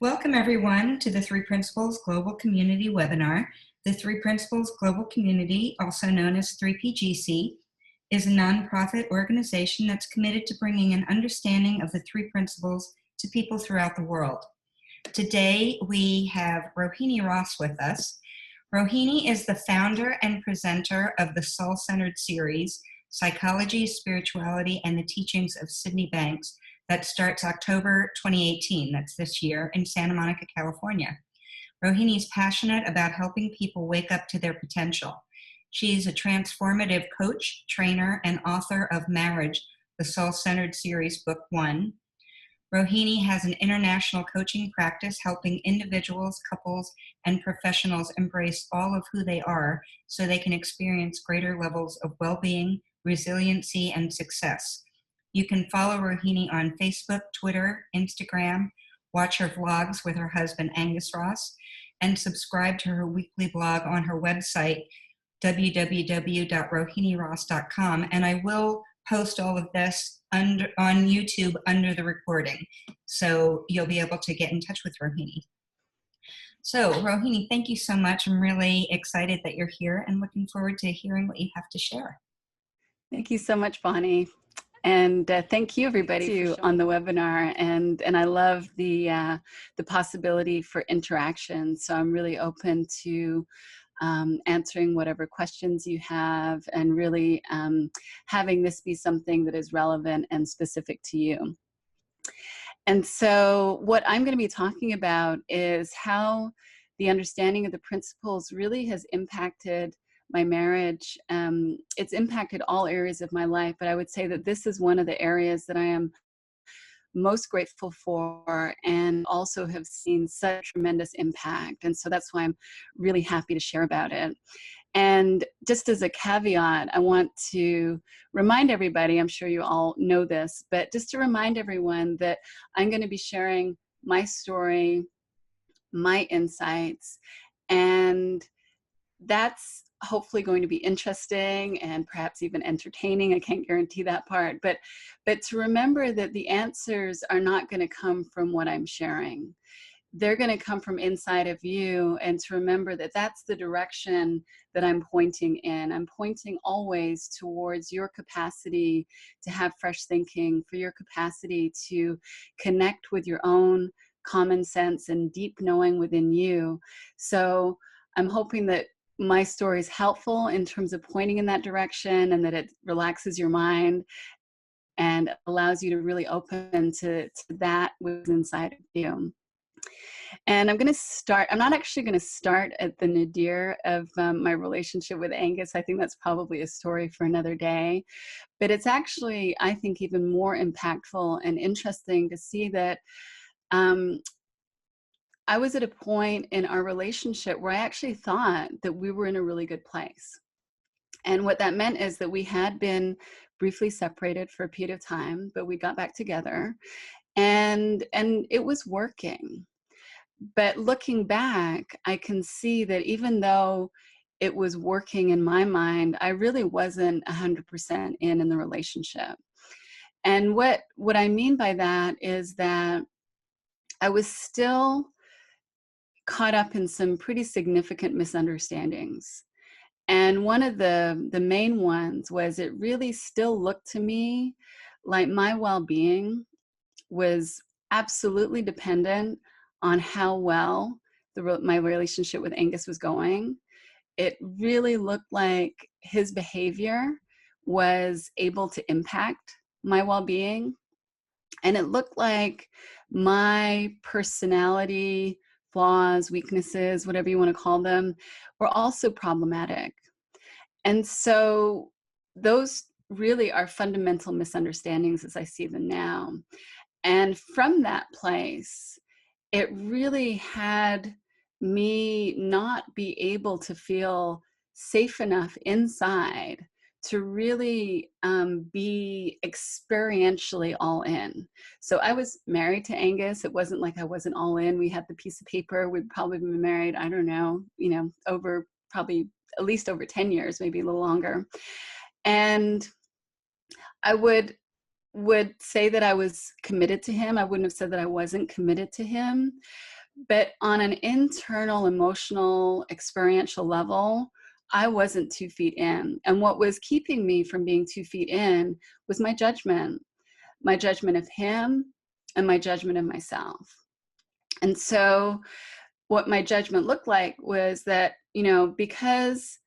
Welcome everyone to the Three Principles Global Community webinar. The Three Principles Global Community, also known as 3PGC, is a nonprofit organization that's committed to bringing an understanding of the three principles to people throughout the world. Today we have Rohini Ross with us. Rohini is the founder and presenter of the Soul-Centered series, Psychology, Spirituality, and the Teachings of Sydney Banks, that starts October 2018, that's this year, in Santa Monica, California. Rohini is passionate about helping people wake up to their potential. She's a transformative coach, trainer, and author of Marriage, the Soul-Centered series, Book 1. Rohini has an international coaching practice helping individuals, couples, and professionals embrace all of who they are so they can experience greater levels of well-being, resiliency, and success. You can follow Rohini on Facebook, Twitter, Instagram, watch her vlogs with her husband Angus Ross, and subscribe to her weekly blog on her website, www.rohiniross.com. And I will post all of this on YouTube under the recording, so you'll be able to get in touch with Rohini. So Rohini, thank you so much. I'm really excited that you're here and looking forward to hearing what you have to share. Thank you so much, Bonnie. And thank you, everybody, on the webinar. And I love the possibility for interaction. So I'm really open to answering whatever questions you have, and really having this be something that is relevant and specific to you. And so what I'm going to be talking about is how the understanding of the principles really has impacted my marriage. It's impacted all areas of my life, but I would say that this is one of the areas that I am most grateful for, and also have seen such tremendous impact. And so that's why I'm really happy to share about it. And just as a caveat, I want to remind everybody, I'm sure you all know this, but just to remind everyone that I'm going to be sharing my story, my insights, and that's hopefully going to be interesting and perhaps even entertaining. I can't guarantee that part, but to remember that the answers are not going to come from what I'm sharing. They're going to come from inside of you, and to remember that that's the direction that I'm pointing in. I'm pointing always towards your capacity to have fresh thinking, for your capacity to connect with your own common sense and deep knowing within you. So I'm hoping that my story is helpful in terms of pointing in that direction, and that it relaxes your mind and allows you to really open to that what's inside of you. And I'm going to start, I'm not actually going to start at the nadir of my relationship with Angus. I think that's probably a story for another day. But it's actually, I think, even more impactful and interesting to see that I was at a point in our relationship where I actually thought that we were in a really good place. And what that meant is that we had been briefly separated for a period of time, but we got back together, and it was working. But looking back, I can see that even though it was working in my mind, I really wasn't 100% in the relationship. And what I mean by that is that I was still caught up in some pretty significant misunderstandings. And one of the main ones was, it really still looked to me like my well-being was absolutely dependent on how well my relationship with Angus was going. It really looked like his behavior was able to impact my well-being. And it looked like my personality, flaws, weaknesses, whatever you want to call them, were also problematic. And so those really are fundamental misunderstandings as I see them now. And from that place, it really had me not be able to feel safe enough inside to really be experientially all in. So I was married to Angus. It wasn't like I wasn't all in. We had the piece of paper. We'd probably been married, I don't know, over probably at least over 10 years, maybe a little longer. And I would would say that I was committed to him. I wouldn't have said that I wasn't committed to him. But on an internal, emotional, experiential level, I wasn't 2 feet in. And what was keeping me from being 2 feet in was my judgment of him and my judgment of myself. And so what my judgment looked like was that, because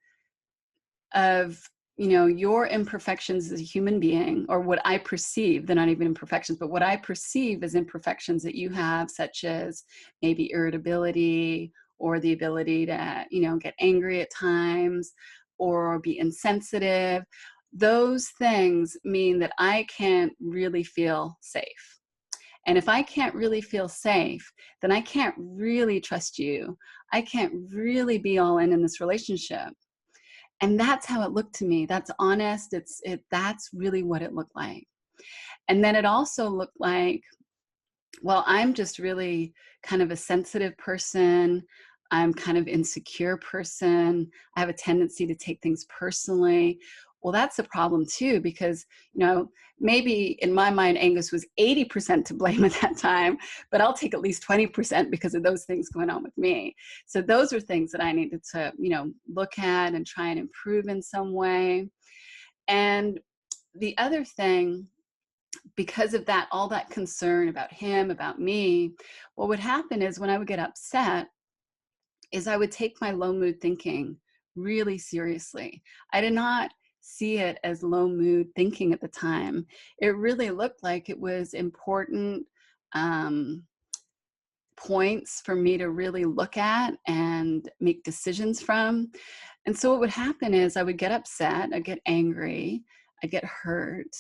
of your imperfections as a human being, or what I perceive, they're not even imperfections, but what I perceive as imperfections that you have, such as maybe irritability, or the ability to get angry at times, or be insensitive. Those things mean that I can't really feel safe. And if I can't really feel safe, then I can't really trust you. I can't really be all in this relationship. And that's how it looked to me. That's honest. That's really what it looked like. And then it also looked like, well, I'm just really kind of a sensitive person. I'm kind of insecure person. I have a tendency to take things personally. Well, that's a problem too, because, maybe in my mind, Angus was 80% to blame at that time, but I'll take at least 20% because of those things going on with me. So those are things that I needed to, look at and try and improve in some way. And the other thing, because of that, all that concern about him, about me, what would happen is when I would get upset, is I would take my low mood thinking really seriously. I did not see it as low mood thinking at the time. It really looked like it was important points for me to really look at and make decisions from. And so what would happen is I would get upset, I'd get angry, I'd get hurt,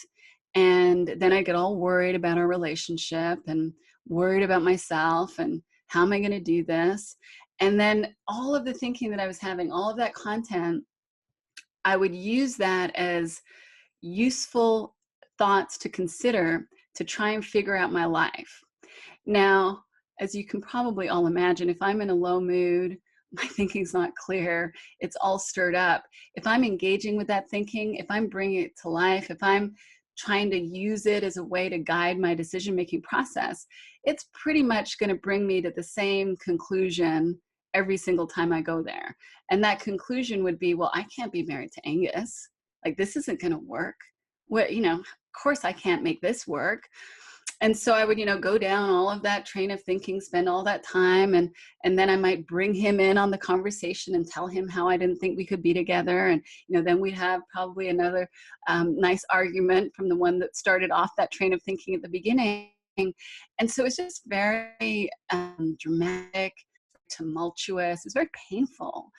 and then I'd get all worried about our relationship and worried about myself and how am I going to do this? And then all of the thinking that I was having, all of that content, I would use that as useful thoughts to consider to try and figure out my life. Now, as you can probably all imagine, if I'm in a low mood, my thinking's not clear, it's all stirred up. If I'm engaging with that thinking, if I'm bringing it to life, if I'm trying to use it as a way to guide my decision-making process, it's pretty much going to bring me to the same conclusion every single time I go there. And that conclusion would be, well, I can't be married to Angus. Like, this isn't going to work. What, of course I can't make this work. And so I would, go down all of that train of thinking, spend all that time, and then I might bring him in on the conversation and tell him how I didn't think we could be together. And, then we'd have probably another nice argument from the one that started off that train of thinking at the beginning. And so it's just very dramatic, tumultuous. It's very painful.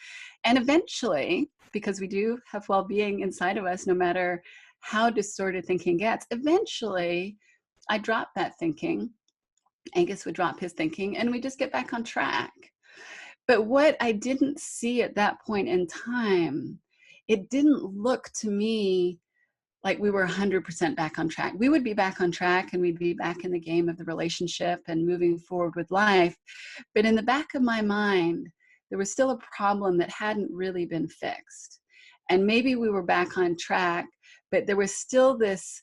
And eventually, because we do have well-being inside of us, no matter how distorted thinking gets, eventually I dropped that thinking. Angus would drop his thinking and we just get back on track. But what I didn't see at that point in time, it didn't look to me like we were 100% back on track. We would be back on track and we'd be back in the game of the relationship and moving forward with life. But in the back of my mind, there was still a problem that hadn't really been fixed. And maybe we were back on track, but there was still this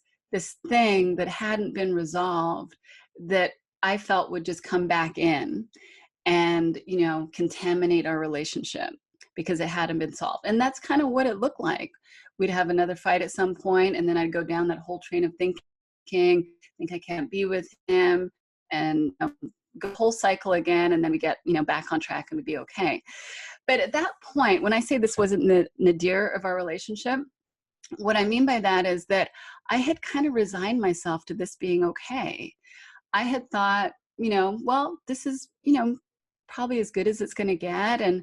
thing that hadn't been resolved that I felt would just come back in and, contaminate our relationship because it hadn't been solved. And that's kind of what it looked like. We'd have another fight at some point, and then I'd go down that whole train of thinking, think I can't be with him, and go whole cycle again, and then we get, back on track and we'd be okay. But at that point, when I say this wasn't the nadir of our relationship, what I mean by that is that I had kind of resigned myself to this being okay. I had thought, well, this is, probably as good as it's going to get. And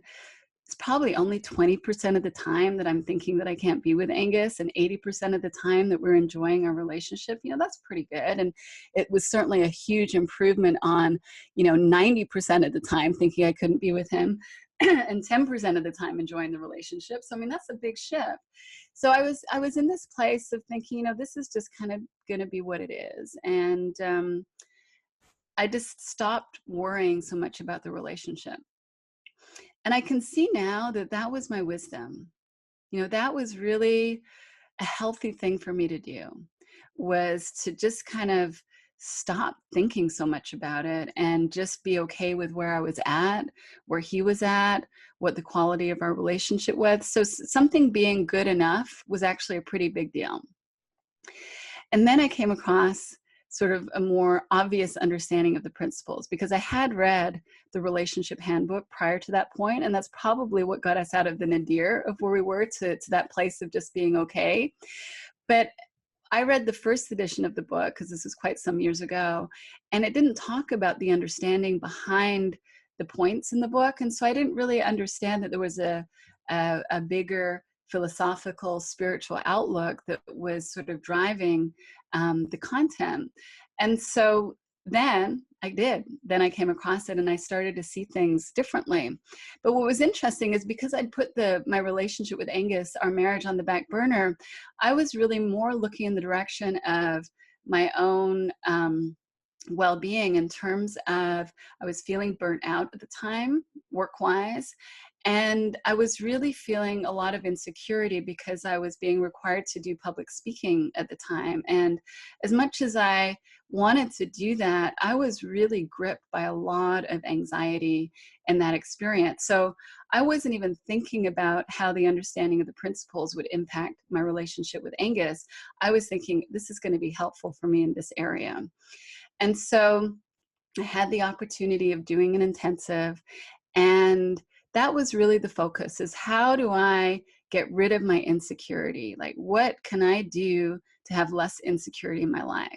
it's probably only 20% of the time that I'm thinking that I can't be with Angus, and 80% of the time that we're enjoying our relationship. That's pretty good. And it was certainly a huge improvement on, 90% of the time thinking I couldn't be with him and 10% of the time enjoying the relationship. So, that's a big shift. So I was in this place of thinking, this is just kind of going to be what it is. And I just stopped worrying so much about the relationship. And I can see now that that was my wisdom. That was really a healthy thing for me to do, was to just kind of stop thinking so much about it and just be okay with where I was at, where he was at, what the quality of our relationship was. So something being good enough was actually a pretty big deal. And then I came across sort of a more obvious understanding of the principles, because I had read the relationship handbook prior to that point, and that's probably what got us out of the nadir of where we were to that place of just being okay. But I read the first edition of the book, because this was quite some years ago, and it didn't talk about the understanding behind the points in the book. And so I didn't really understand that there was a bigger philosophical, spiritual outlook that was sort of driving the content. And so then I did. Then I came across it and I started to see things differently. But what was interesting is because I'd put my relationship with Angus, our marriage, on the back burner, I was really more looking in the direction of my own well-being, in terms of I was feeling burnt out at the time, work-wise, and I was really feeling a lot of insecurity because I was being required to do public speaking at the time. And as much as I wanted to do that, I was really gripped by a lot of anxiety in that experience. So I wasn't even thinking about how the understanding of the principles would impact my relationship with Angus. I was thinking, this is going to be helpful for me in this area. And so I had the opportunity of doing an intensive, and that was really the focus, is how do I get rid of my insecurity? Like, what can I do to have less insecurity in my life?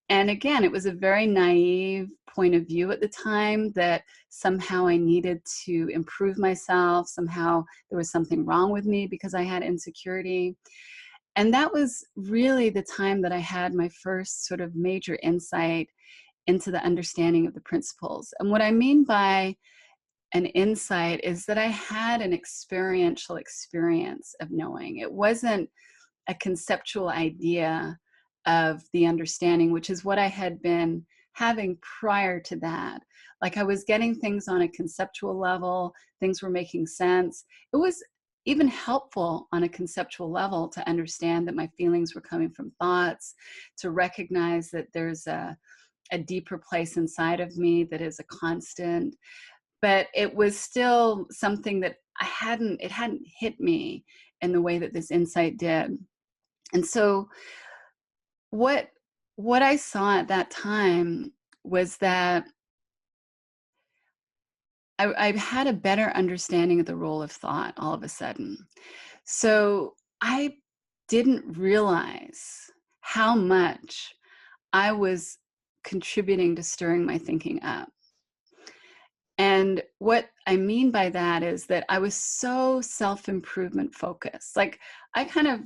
And again, it was a very naive point of view at the time that somehow I needed to improve myself. Somehow there was something wrong with me because I had insecurity. And that was really the time that I had my first sort of major insight into the understanding of the principles. And what I mean by an insight is that I had an experiential experience of knowing. It wasn't a conceptual idea of the understanding, which is what I had been having prior to that. Like, I was getting things on a conceptual level, things were making sense. It was even helpful on a conceptual level to understand that my feelings were coming from thoughts, to recognize that there's a deeper place inside of me that is a constant. But it was still something that it hadn't hit me in the way that this insight did. And so what I saw at that time was that I had a better understanding of the role of thought all of a sudden. So I didn't realize how much I was contributing to stirring my thinking up. And what I mean by that is that I was so self-improvement focused. Like, I kind of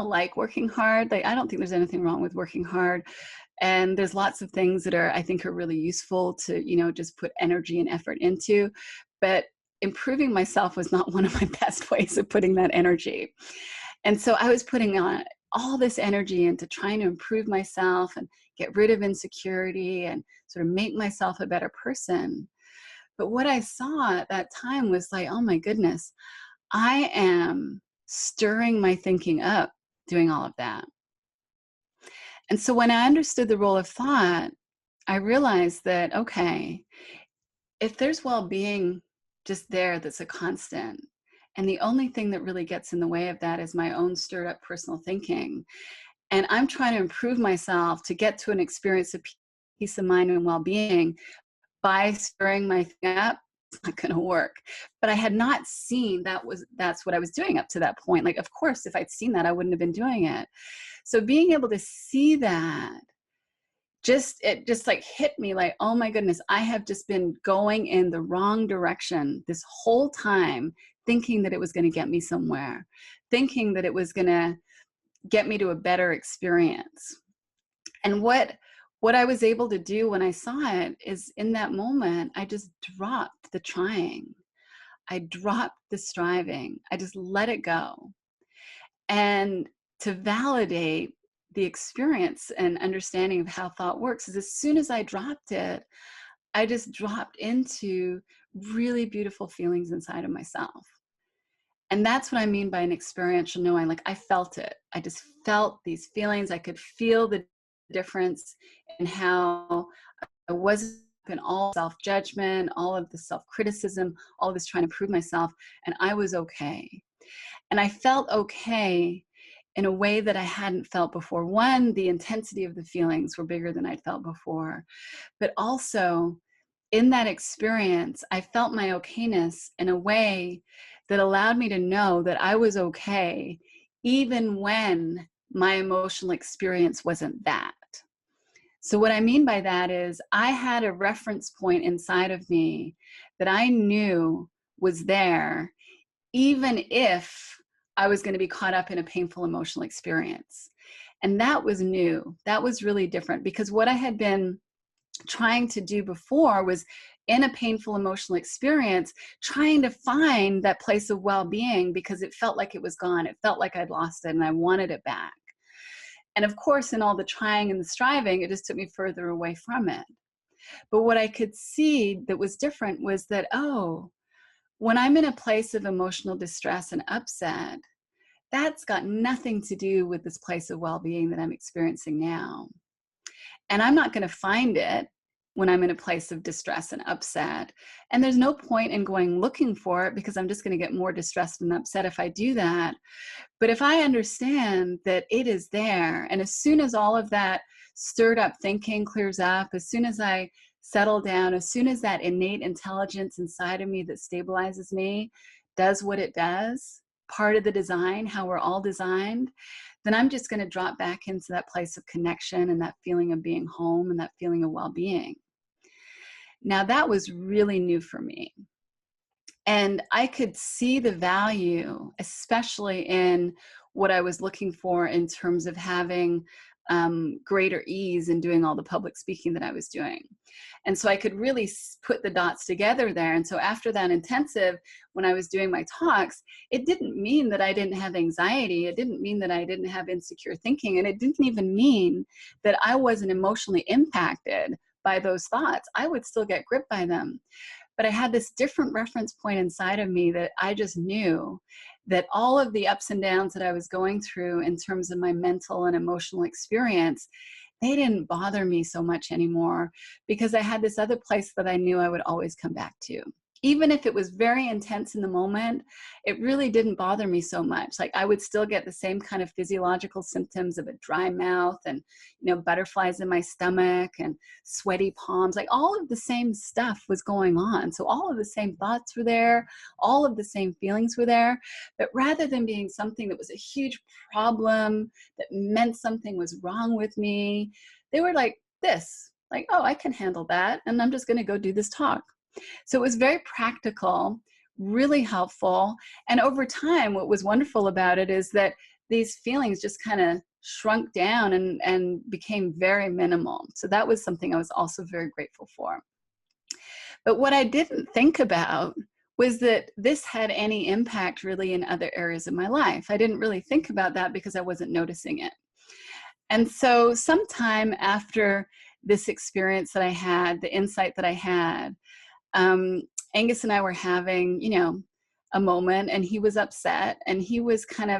like working hard. Like, I don't think there's anything wrong with working hard. And there's lots of things that I think are really useful to, just put energy and effort into. But improving myself was not one of my best ways of putting that energy. And so I was putting on all this energy into trying to improve myself and get rid of insecurity and sort of make myself a better person. But what I saw at that time was like, oh my goodness, I am stirring my thinking up doing all of that. And so when I understood the role of thought, I realized that, okay, if there's well-being just there, that's a constant, and the only thing that really gets in the way of that is my own stirred up personal thinking, and I'm trying to improve myself to get to an experience of peace of mind and well-being by stirring my thing up, it's not going to work. But I had not seen that's what I was doing up to that point. Like, of course, if I'd seen that, I wouldn't have been doing it. So being able to see that, it just like hit me like, oh my goodness, I have just been going in the wrong direction this whole time, thinking that it was going to get me somewhere, thinking that it was going to get me to a better experience. And what I was able to do when I saw it is, in that moment, I just dropped the trying. I dropped the striving. I just let it go. And to validate the experience and understanding of how thought works is, as soon as I dropped it, I just dropped into really beautiful feelings inside of myself. And that's what I mean by an experiential knowing. Like I felt it. I just felt these feelings. I could feel the difference in how I wasn't in all self-judgment, all of the self-criticism, all of this trying to prove myself, and I was okay. And I felt okay in a way that I hadn't felt before. One, the intensity of the feelings were bigger than I'd felt before, but also in that experience, I felt my okayness in a way that allowed me to know that I was okay, even when my emotional experience wasn't that. So what I mean by that is I had a reference point inside of me that I knew was there, even if I was going to be caught up in a painful emotional experience. And that was new. That was really different, because what I had been trying to do before was, in a painful emotional experience, trying to find that place of well-being, because it felt like it was gone. It felt like I'd lost it and I wanted it back. And of course, in all the trying and the striving, it just took me further away from it. But what I could see that was different was that, oh, when I'm in a place of emotional distress and upset, that's got nothing to do with this place of well-being that I'm experiencing now. And I'm not going to find it when I'm in a place of distress and upset. And there's no point in going looking for it, because I'm just going to get more distressed and upset if I do that. But if I understand that it is there, and as soon as all of that stirred up thinking clears up, as soon as I settle down, as soon as that innate intelligence inside of me that stabilizes me does what it does, part of the design, how we're all designed, then I'm just going to drop back into that place of connection and that feeling of being home and that feeling of well-being. Now, that was really new for me. And I could see the value, especially in what I was looking for in terms of having greater ease in doing all the public speaking that I was doing. And so I could really put the dots together there. And so after that intensive, when I was doing my talks, it didn't mean that I didn't have anxiety. It didn't mean that I didn't have insecure thinking. And it didn't even mean that I wasn't emotionally impacted by those thoughts. I would still get gripped by them. But I had this different reference point inside of me that I just knew that all of the ups and downs that I was going through in terms of my mental and emotional experience, they didn't bother me so much anymore, because I had this other place that I knew I would always come back to. Even if it was very intense in the moment, it really didn't bother me so much. Like I would still get the same kind of physiological symptoms of a dry mouth and, butterflies in my stomach and sweaty palms. Like all of the same stuff was going on. So all of the same thoughts were there, all of the same feelings were there. But rather than being something that was a huge problem, that meant something was wrong with me, they were like this, like, oh, I can handle that. And I'm just going to go do this talk. So it was very practical, really helpful. And over time, what was wonderful about it is that these feelings just kind of shrunk down and became very minimal. So that was something I was also very grateful for. But what I didn't think about was that this had any impact really in other areas of my life. I didn't really think about that because I wasn't noticing it. And so sometime after this experience that I had, the insight that I had, Angus and I were having, a moment, and he was upset, and he was trying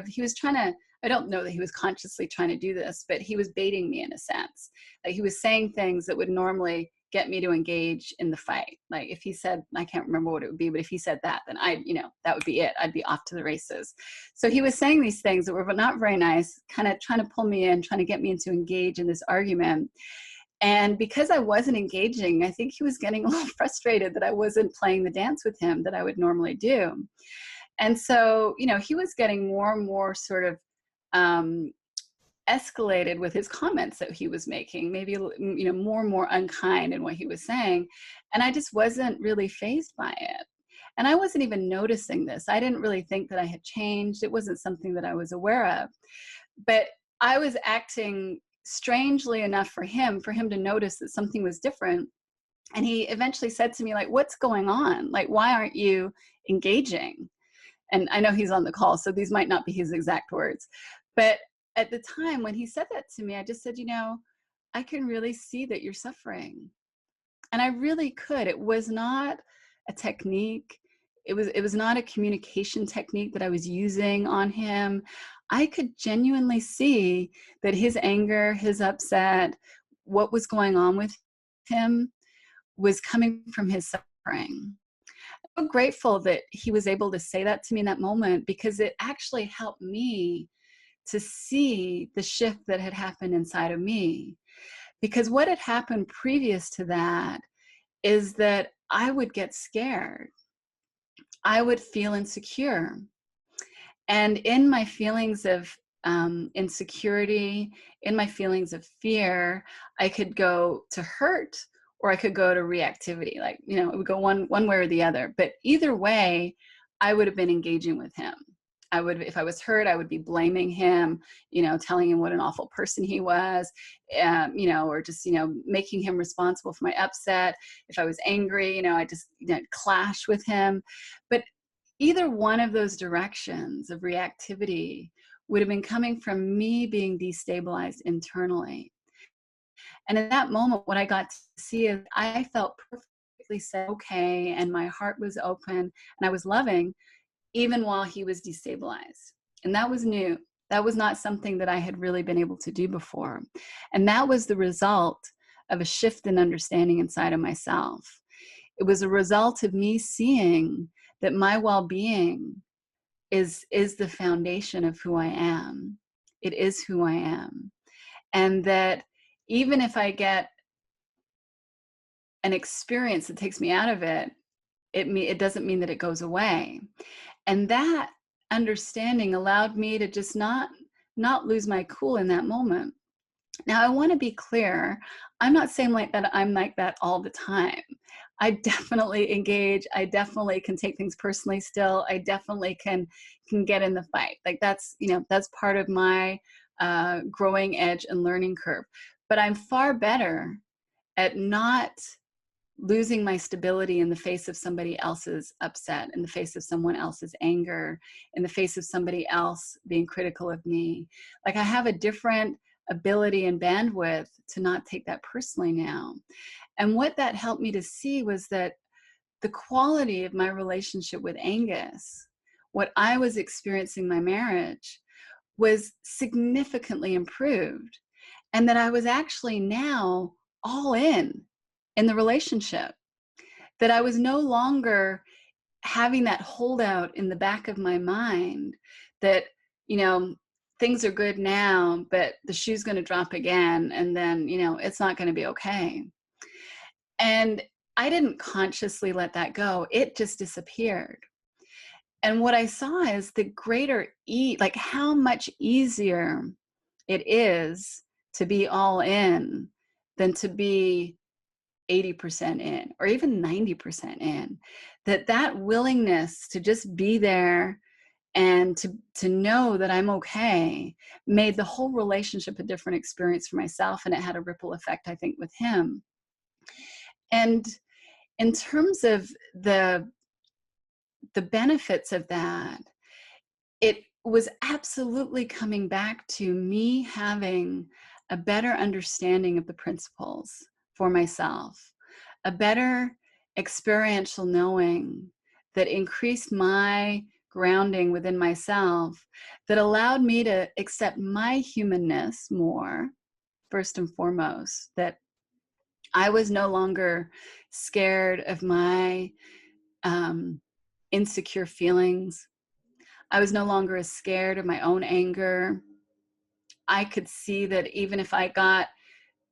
to, I don't know that he was consciously trying to do this, but he was baiting me in a sense. Like he was saying things that would normally get me to engage in the fight. Like if he said, I can't remember what it would be, but if he said that, then that would be it. I'd be off to the races. So he was saying these things that were not very nice, kind of trying to pull me in, trying to get me to engage in this argument. And because I wasn't engaging, I think he was getting a little frustrated that I wasn't playing the dance with him that I would normally do. And so, he was getting more and more sort of escalated with his comments that he was making, maybe, more and more unkind in what he was saying. And I just wasn't really fazed by it. And I wasn't even noticing this. I didn't really think that I had changed. It wasn't something that I was aware of. But I was acting strangely enough for him to notice that something was different. And he eventually said to me, like, what's going on? Like, why aren't you engaging? And I know he's on the call, so these might not be his exact words. But at the time when he said that to me, I just said, I can really see that you're suffering. And I really could. It was not a technique. it was not a communication technique that I was using on him. I could genuinely see that his anger, his upset, what was going on with him was coming from his suffering. I'm so grateful that he was able to say that to me in that moment, because it actually helped me to see the shift that had happened inside of me. Because what had happened previous to that is that I would get scared. I would feel insecure. And in my feelings of insecurity, in my feelings of fear, I could go to hurt, or I could go to reactivity. Like, you know, it would go one way or the other. But either way, I would have been engaging with him. I would, if I was hurt, I would be blaming him, you know, telling him what an awful person he was, you know, or just, you know, making him responsible for my upset. If I was angry, you know, I just, you know, clash with him. But either one of those directions of reactivity would have been coming from me being destabilized internally. And in that moment, what I got to see is I felt perfectly safe, okay, and my heart was open and I was loving, even while he was destabilized. And that was new. That was not something that I had really been able to do before. And that was the result of a shift in understanding inside of myself. It was a result of me seeing that my well-being is the foundation of who I am. It is who I am. And that even if I get an experience that takes me out of it, it doesn't mean that it goes away. And that understanding allowed me to just not lose my cool in that moment. Now, I want to be clear. I'm not saying like that I'm like that all the time. I definitely engage. I definitely can take things personally still. I definitely can get in the fight. Like that's, you know, that's part of my growing edge and learning curve. But I'm far better at not losing my stability in the face of somebody else's upset, in the face of someone else's anger, in the face of somebody else being critical of me. Like I have a different ability and bandwidth to not take that personally now. And what that helped me to see was that the quality of my relationship with Angus, what I was experiencing in my marriage, was significantly improved. And that I was actually now all in the relationship. That I was no longer having that holdout in the back of my mind that, you know, things are good now, but the shoe's going to drop again. And then, you know, it's not going to be okay. And I didn't consciously let that go. It just disappeared. And what I saw is the greater like how much easier it is to be all in than to be 80% in or even 90% in. That willingness to just be there and to know that I'm okay made the whole relationship a different experience for myself, and it had a ripple effect, I think, with him. And in terms of the benefits of that, it was absolutely coming back to me having a better understanding of the principles for myself, a better experiential knowing that increased my grounding within myself, that allowed me to accept my humanness more, first and foremost, that I was no longer scared of my insecure feelings. I was no longer as scared of my own anger. I could see that even if I got,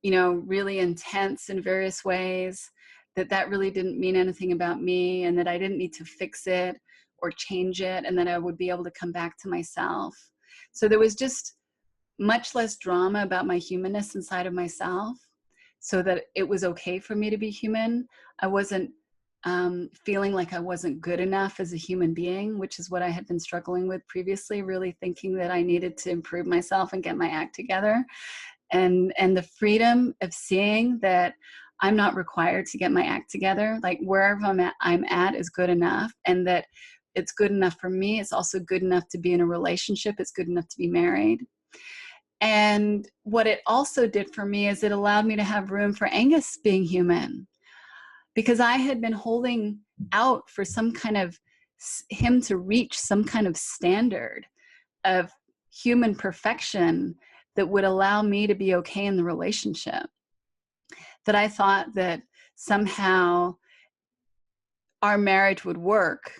you know, really intense in various ways, that really didn't mean anything about me, and that I didn't need to fix it or change it, and that I would be able to come back to myself. So there was just much less drama about my humanness inside of myself, so that it was okay for me to be human. I wasn't feeling like I wasn't good enough as a human being, which is what I had been struggling with previously, really thinking that I needed to improve myself and get my act together. And the freedom of seeing that I'm not required to get my act together, like wherever I'm at is good enough, and that it's good enough for me. It's also good enough to be in a relationship. It's good enough to be married. And what it also did for me is it allowed me to have room for Angus being human, because I had been holding out for some kind of him to reach some kind of standard of human perfection that would allow me to be okay in the relationship. That I thought that somehow our marriage would work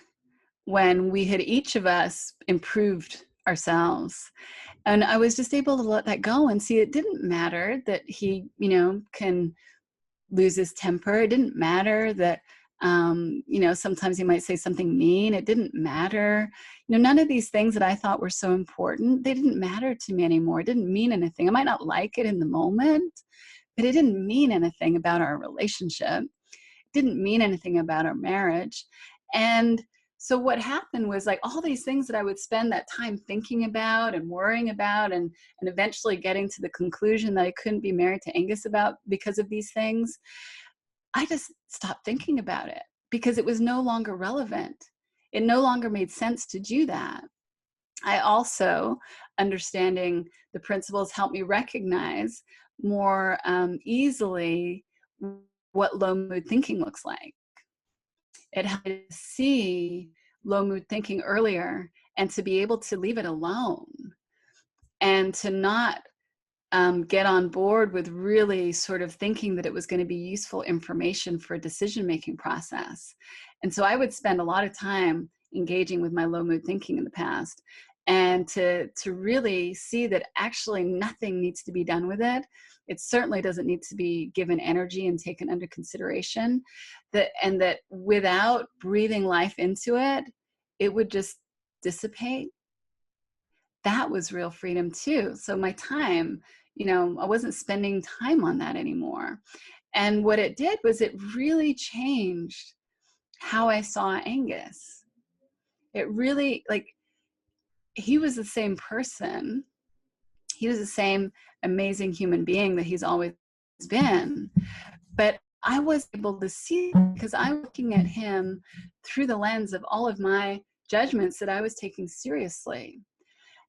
when we had each of us improved ourselves. And I was just able to let that go and see it didn't matter that he, can lose his temper. It didn't matter that, sometimes he might say something mean. It didn't matter. None of these things that I thought were so important, they didn't matter to me anymore. It didn't mean anything. I might not like it in the moment, but it didn't mean anything about our relationship. It didn't mean anything about our marriage. And so what happened was, like, all these things that I would spend that time thinking about and worrying about and eventually getting to the conclusion that I couldn't be married to Angus about because of these things, I just stopped thinking about it because it was no longer relevant. It no longer made sense to do that. I also, understanding the principles, helped me recognize more easily what low mood thinking looks like. It helped me to see low mood thinking earlier and to be able to leave it alone and to not get on board with really sort of thinking that it was going to be useful information for a decision-making process. And so I would spend a lot of time engaging with my low mood thinking in the past, and to really see that actually nothing needs to be done with it. It certainly doesn't need to be given energy and taken under consideration. And that without breathing life into it, it would just dissipate. That was real freedom too. So my time, I wasn't spending time on that anymore. And what it did was it really changed how I saw Angus. It really, he was the same person. He was the same amazing human being that he's always been. But I was able to see it because I'm looking at him through the lens of all of my judgments that I was taking seriously.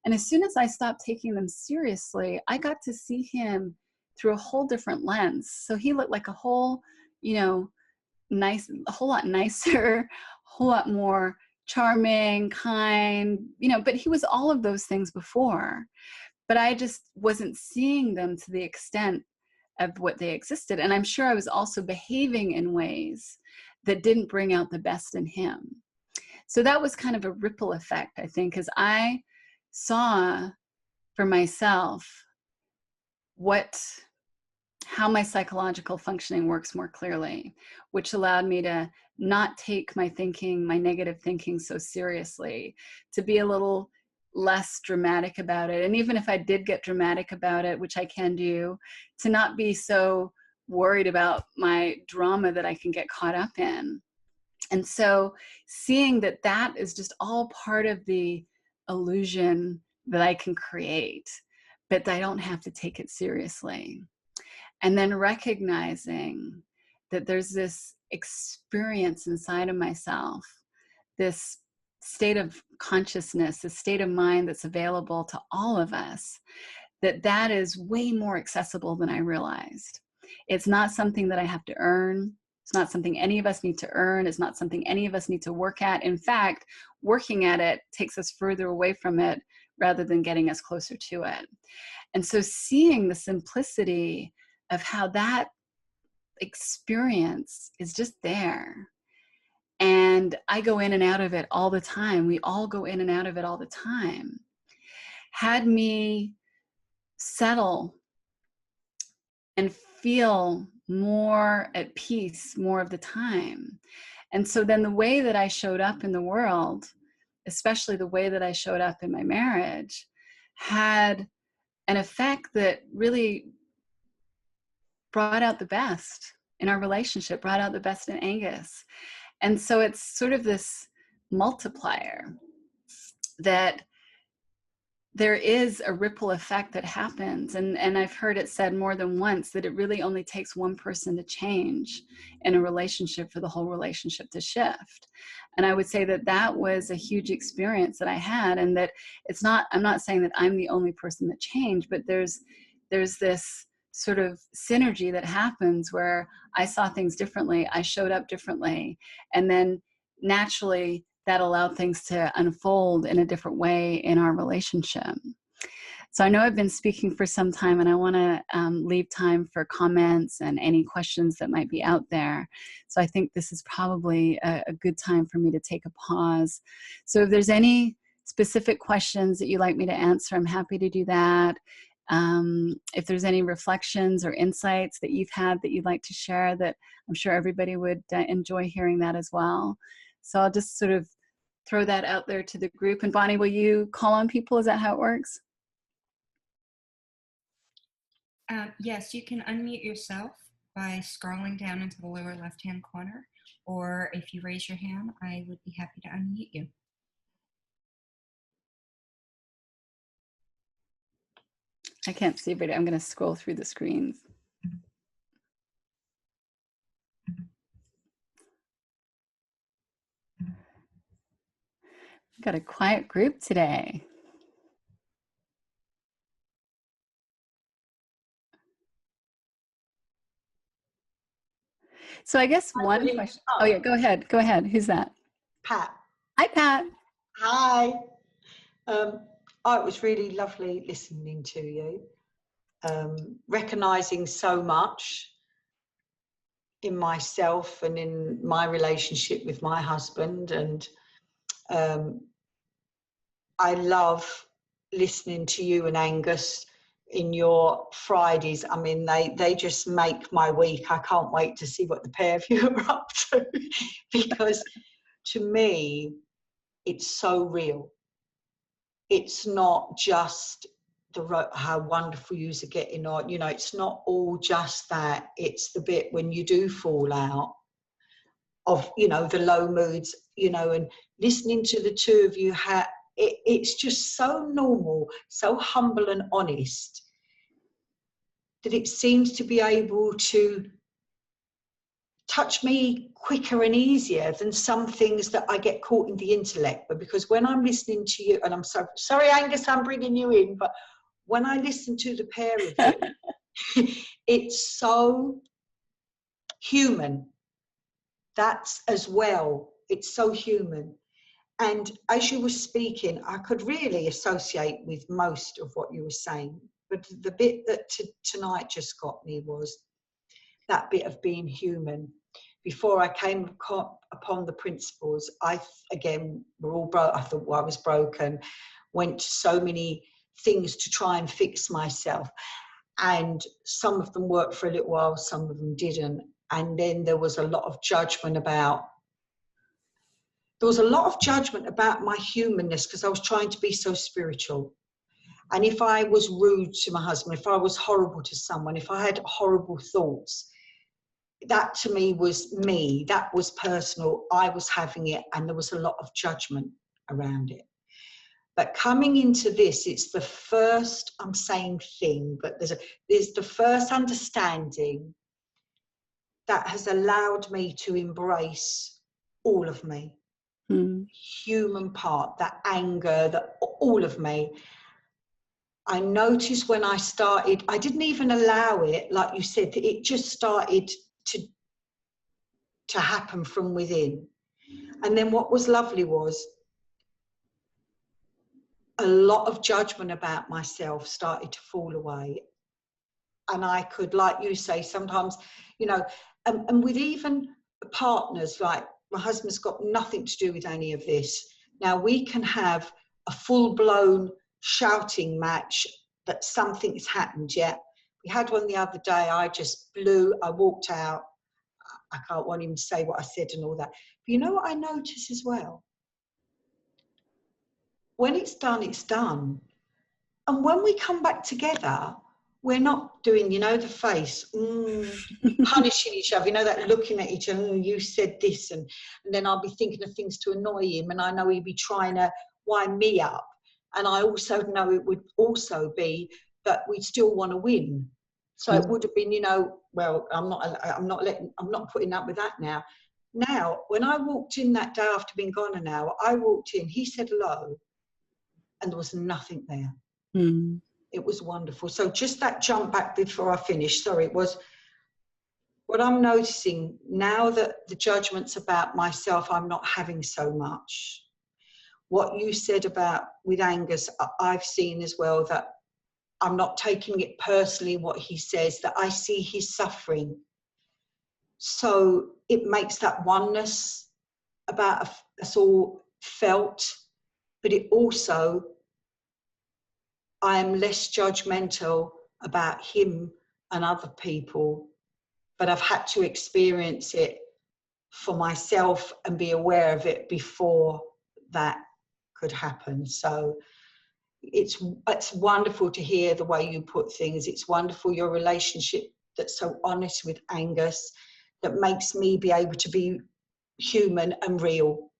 And as soon as I stopped taking them seriously, I got to see him through a whole different lens. So he looked like a whole, a whole lot nicer, a whole lot more charming, kind, but he was all of those things before. But I just wasn't seeing them to the extent of what they existed. And I'm sure I was also behaving in ways that didn't bring out the best in him. So that was kind of a ripple effect, I think, as I saw for myself how my psychological functioning works more clearly, which allowed me to not take my negative thinking so seriously, to be a little less dramatic about it. And even if I did get dramatic about it, which I can do, to not be so worried about my drama that I can get caught up in. And so seeing that that is just all part of the illusion that I can create, but I don't have to take it seriously. And then recognizing that there's this experience inside of myself, this state of consciousness, this state of mind that's available to all of us, that is way more accessible than I realized. It's not something that I have to earn. It's not something any of us need to earn. It's not something any of us need to work at. In fact, working at it takes us further away from it rather than getting us closer to it. And so seeing the simplicity of how that experience is just there. And I go in and out of it all the time. We all go in and out of it all the time. Had me settle and feel more at peace more of the time. And so then the way that I showed up in the world, especially the way that I showed up in my marriage, had an effect that really brought out the best in our relationship, brought out the best in Angus. And so it's sort of this multiplier that there is a ripple effect that happens. And I've heard it said more than once that it really only takes one person to change in a relationship for the whole relationship to shift. And I would say that that was a huge experience that I had, and that I'm not saying that I'm the only person that changed, but there's this sort of synergy that happens where I saw things differently, I showed up differently, and then naturally that allowed things to unfold in a different way in our relationship. So I know I've been speaking for some time, and I want to leave time for comments and any questions that might be out there. So I think this is probably a good time for me to take a pause. So if there's any specific questions that you'd like me to answer, I'm happy to do that. If there's any reflections or insights that you've had that you'd like to share, that I'm sure everybody would enjoy hearing that as well. So I'll just sort of throw that out there to the group. And Bonnie, will you call on people? Is that how it works? Yes, you can unmute yourself by scrolling down into the lower left-hand corner, or if you raise your hand, I would be happy to unmute you. I can't see, but I'm going to scroll through the screens. We've got a quiet group today. So I guess one question. Oh yeah, go ahead. Go ahead. Who's that? Pat. Hi, Pat. Hi. Oh, it was really lovely listening to you, recognizing so much in myself and in my relationship with my husband. And I love listening to you and Angus in your Fridays. I mean, they just make my week. I can't wait to see what the pair of you are up to, because to me, it's so real. It's not just how wonderful you are getting on. You know, it's not all just that. It's the bit when you do fall out of, you know, the low moods, you know, and listening to the two of you, it's just so normal, so humble and honest, that it seems to be able to touch me quicker and easier than some things that I get caught in the intellect. But because when I'm listening to you, and I'm so sorry, Angus, I'm bringing you in, but when I listen to the pair of you, it's so human. That's as well. It's so human. And as you were speaking, I could really associate with most of what you were saying. But the bit that tonight just got me was that bit of being human. Before I came upon the principles, we're all broke. I thought, well, I was broken, went to so many things to try and fix myself. And some of them worked for a little while, some of them didn't. And then there was a lot of judgment about my humanness, because I was trying to be so spiritual. And if I was rude to my husband, if I was horrible to someone, if I had horrible thoughts, that to me was me. That was personal. I was having it, and there was a lot of judgment around it. But coming into this, it's the first, I'm saying thing, but there's the first understanding that has allowed me to embrace all of me. Human part, that anger, all of me. I noticed when I started, I didn't even allow it, like you said, it just started to happen from within. And then what was lovely was a lot of judgment about myself started to fall away. And I could, like you say, sometimes, you know, and with even partners, like my husband's got nothing to do with any of this. Now we can have a full-blown shouting match that something's happened. Yeah, we had one the other day. I walked out. I can't want him to say what I said and all that. But you know what I notice as well? When it's done, it's done. And when we come back together, we're not doing, you know, the face, punishing each other, you know, that looking at each other, you said this, and then I'll be thinking of things to annoy him, and I know he'd be trying to wind me up. And I also know it would also be that we'd still want to win. So it would have been, you know, well, I'm not putting up with that now. Now, when I walked in that day after being gone an hour, I walked in, he said hello, and there was nothing there. It was wonderful. So just that jump back before I finished, sorry, it was what I'm noticing now, that the judgments about myself, I'm not having so much. What you said about with Angus, I've seen as well, that I'm not taking it personally what he says, that I see his suffering. So it makes that oneness about us all felt, but it also, I am less judgmental about him and other people, but I've had to experience it for myself and be aware of it before that could happen. So it's wonderful to hear the way you put things. It's wonderful, your relationship that's so honest with Angus, that makes me be able to be human and real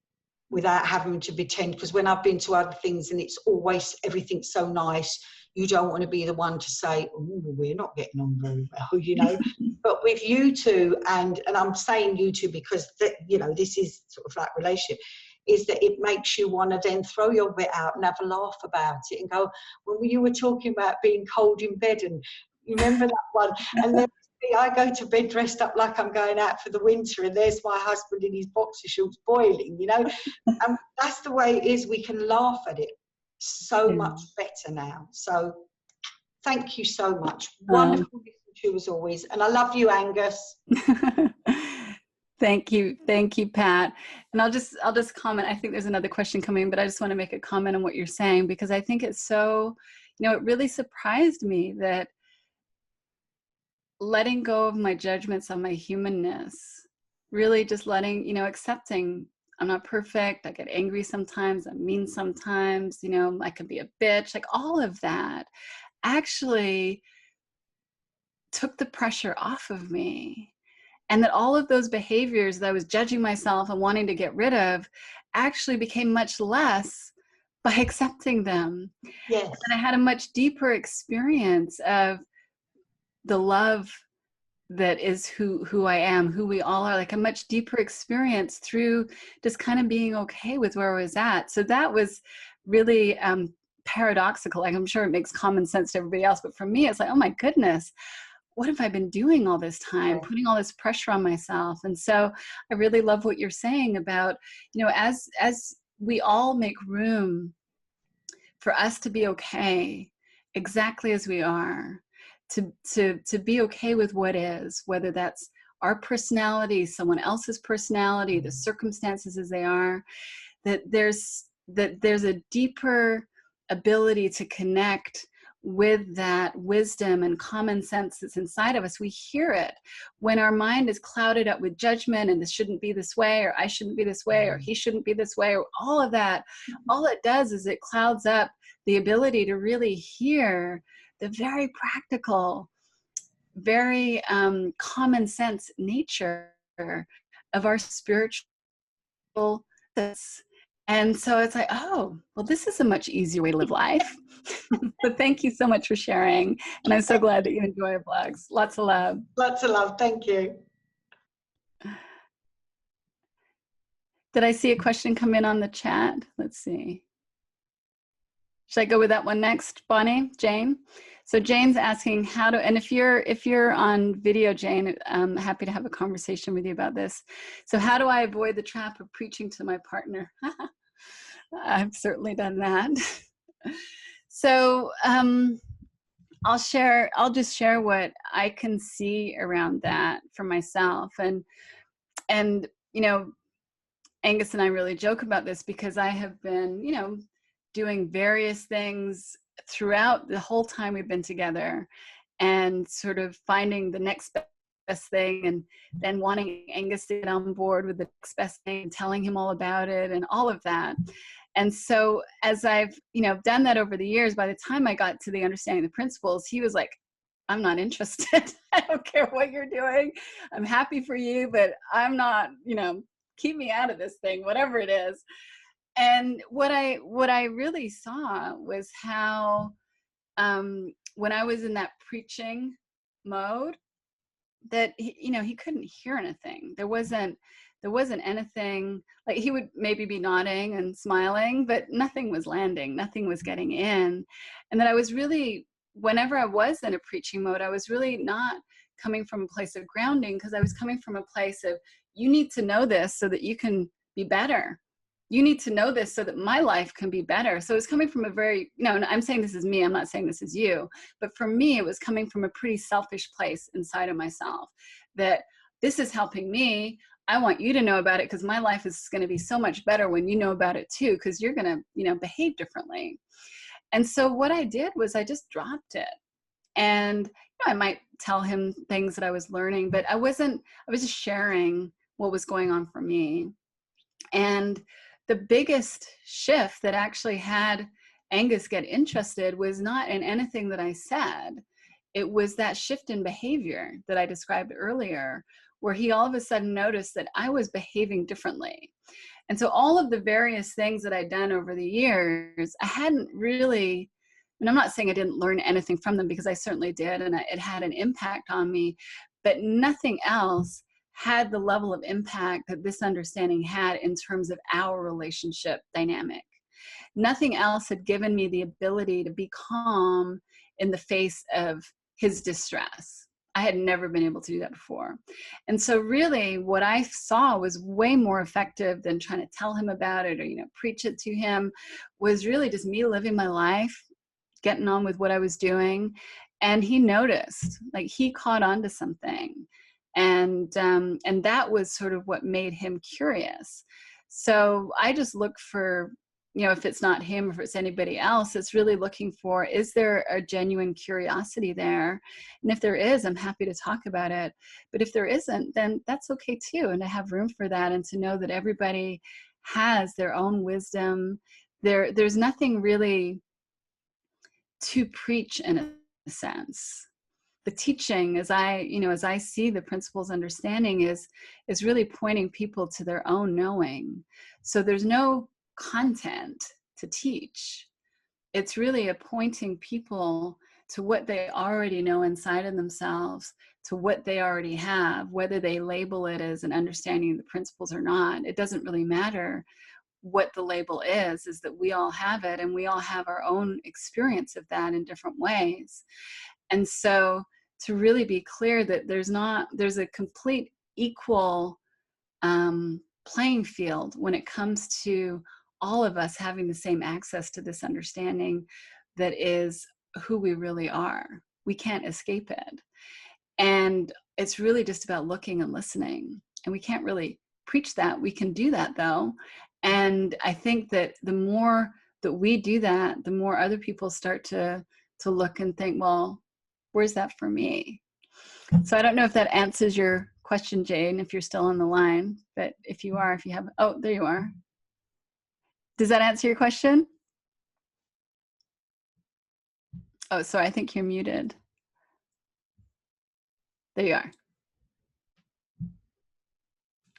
without having to pretend. Because when I've been to other things and it's always everything's so nice, you don't want to be the one to say, oh, we're not getting on very well, you know. But with you two, and I'm saying you two because you know, this is sort of that relationship, is that it makes you want to then throw your bit out and have a laugh about it and go, when you were talking about being cold in bed, and you remember that one, and then I go to bed dressed up like I'm going out for the winter, and there's my husband in his boxer shorts boiling, you know. And that's the way it is. We can laugh at it so much better now. So thank you so much. Wonderful listening to you as always. And I love you, Angus. Thank you, Pat. And I'll just comment. I think there's another question coming, but I just want to make a comment on what you're saying, because I think it's so, you know, it really surprised me that letting go of my judgments on my humanness, really just letting, you know, accepting I'm not perfect, I get angry sometimes, I'm mean sometimes, you know, I could be a bitch, like all of that actually took the pressure off of me. And that all of those behaviors that I was judging myself and wanting to get rid of actually became much less by accepting them. Yes. And I had a much deeper experience of the love that is who I am, who we all are, like a much deeper experience through just kind of being okay with where I was at. So that was really paradoxical. Like, I'm sure it makes common sense to everybody else, but for me, it's like, oh my goodness, what have I been doing all this time, putting all this pressure on myself? And so I really love what you're saying about, you know, as we all make room for us to be okay exactly as we are, to be okay with what is, whether that's our personality, someone else's personality, the circumstances as they are, that there's a deeper ability to connect with that wisdom and common sense that's inside of us. We hear it when our mind is clouded up with judgment, and this shouldn't be this way, or I shouldn't be this way, or he shouldn't be this way, or all of that. All it does is it clouds up the ability to really hear the very practical, very common sense nature of our spiritual. And so it's like, oh, well, this is a much easier way to live life. But thank you so much for sharing. And I'm so glad that you enjoy our blogs. Lots of love. Lots of love. Thank you. Did I see a question come in on the chat? Let's see. Should I go with that one next, Bonnie? Jane? So Jane's asking how to, and if you're on video, Jane, I'm happy to have a conversation with you about this. So how do I avoid the trap of preaching to my partner? I've certainly done that. So I'll just share what I can see around that for myself. And you know, Angus and I really joke about this because I have been, you know, doing various things throughout the whole time we've been together, and sort of finding the next best thing, and then wanting Angus to get on board with the next best thing and telling him all about it and all of that. And so as I've, you know, done that over the years, by the time I got to the understanding the principles, he was like, I'm not interested. I don't care what you're doing. I'm happy for you, but I'm not, you know, keep me out of this thing, whatever it is. And what I really saw was how when I was in that preaching mode, that he couldn't hear anything. There wasn't anything, like he would maybe be nodding and smiling, but nothing was landing, nothing was getting in. And that I was really, whenever I was in a preaching mode, I was really not coming from a place of grounding, because I was coming from a place of, you need to know this so that you can be better. You need to know this so that my life can be better. So it's coming from a very, and I'm saying this is me, I'm not saying this is you, but for me, it was coming from a pretty selfish place inside of myself, that this is helping me. I want you to know about it because my life is going to be so much better when you know about it too, because you're going to, behave differently. And so what I did was I just dropped it. And I might tell him things that I was learning, but I was just sharing what was going on for me. And the biggest shift that actually had Angus get interested was not in anything that I said. It was that shift in behavior that I described earlier, where he all of a sudden noticed that I was behaving differently. And so all of the various things that I'd done over the years, I hadn't really, and I'm not saying I didn't learn anything from them, because I certainly did, and it had an impact on me, but nothing else had the level of impact that this understanding had in terms of our relationship dynamic. Nothing else had given me the ability to be calm in the face of his distress. I had never been able to do that before. And so really what I saw was way more effective than trying to tell him about it or, preach it to him, was really just me living my life, getting on with what I was doing. And he noticed, like he caught on to something. And that was sort of what made him curious. So I just look for, if it's not him, or if it's anybody else, it's really looking for, is there a genuine curiosity there? And if there is, I'm happy to talk about it. But if there isn't, then that's okay too. And to have room for that, and to know that everybody has their own wisdom. There's nothing really to preach in a sense. The teaching, as I see the principles understanding, is really pointing people to their own knowing. So there's no content to teach. It's really pointing people to what they already know inside of themselves, to what they already have, whether they label it as an understanding of the principles or not. It doesn't really matter what the label is that we all have it, and we all have our own experience of that in different ways. And so to really be clear that there's a complete equal playing field when it comes to all of us having the same access to this understanding that is who we really are. We can't escape it. And it's really just about looking and listening. And we can't really preach that. We can do that though. And I think that the more that we do that, the more other people start to look and think, well, where's that for me? So I don't know if that answers your question, Jane, if you're still on the line, but if you are, there you are. Does that answer your question? Oh, sorry, I think you're muted. There you are.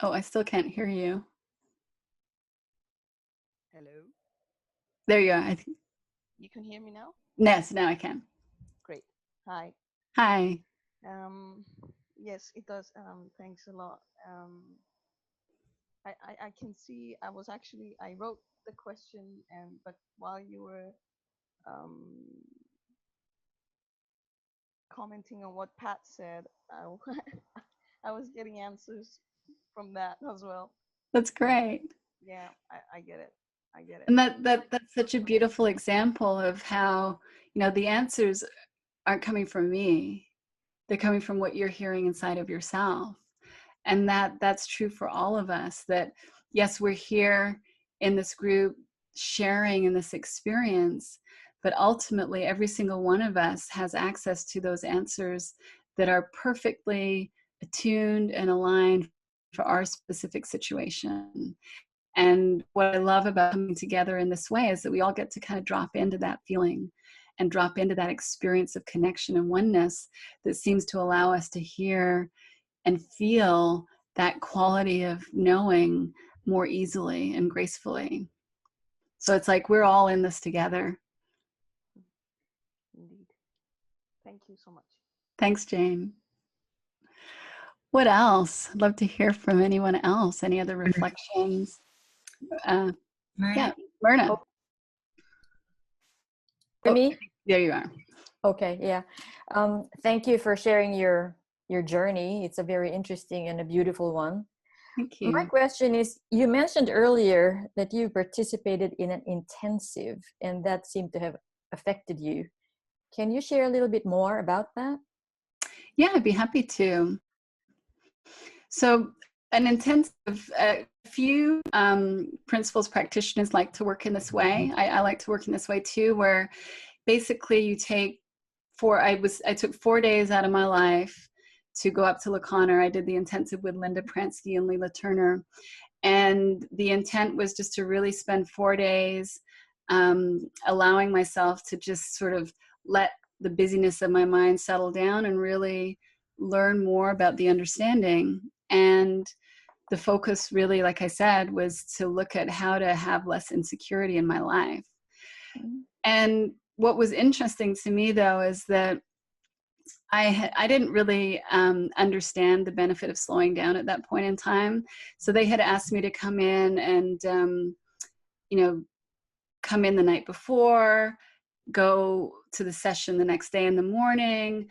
Oh, I still can't hear you. Hello. There you are. I think you can hear me now? Yes, now I can. Great. Hi. Hi. Yes, it does. Thanks a lot. I can see. I wrote the question, but while you were commenting on what Pat said, I was getting answers from that as well. That's great. Yeah, I get it. I get it. And that's such a beautiful example of how, the answers aren't coming from me. They're coming from what you're hearing inside of yourself. And that's true for all of us, that yes, we're here in this group sharing in this experience, but ultimately every single one of us has access to those answers that are perfectly attuned and aligned for our specific situation. And what I love about coming together in this way is that we all get to kind of drop into that feeling and drop into that experience of connection and oneness that seems to allow us to hear and feel that quality of knowing more easily and gracefully. So it's like we're all in this together. Indeed. Thank you so much. Thanks, Jane. What else? I'd love to hear from anyone else. Any other reflections? Myrna? Yeah, Myrna. For me? There you are. Okay, yeah. Thank you for sharing your your journey. It's a very interesting and a beautiful one. Thank My you. question is, you mentioned earlier that you participated in an intensive and that seemed to have affected you. Can you share a little bit more about that? Yeah, I'd be happy to. So an intensive, a few principles practitioners like to work in this way. I like to work in this way too, where basically you take I took 4 days out of my life to go up to La Conner. I did the intensive with Linda Pransky and Leela Turner. And the intent was just to really spend 4 days allowing myself to just sort of let the busyness of my mind settle down and really learn more about the understanding. And the focus really, like I said, was to look at how to have less insecurity in my life. And what was interesting to me, though, is that I didn't really understand the benefit of slowing down at that point in time. So they had asked me to come in and, come in the night before, go to the session the next day in the morning.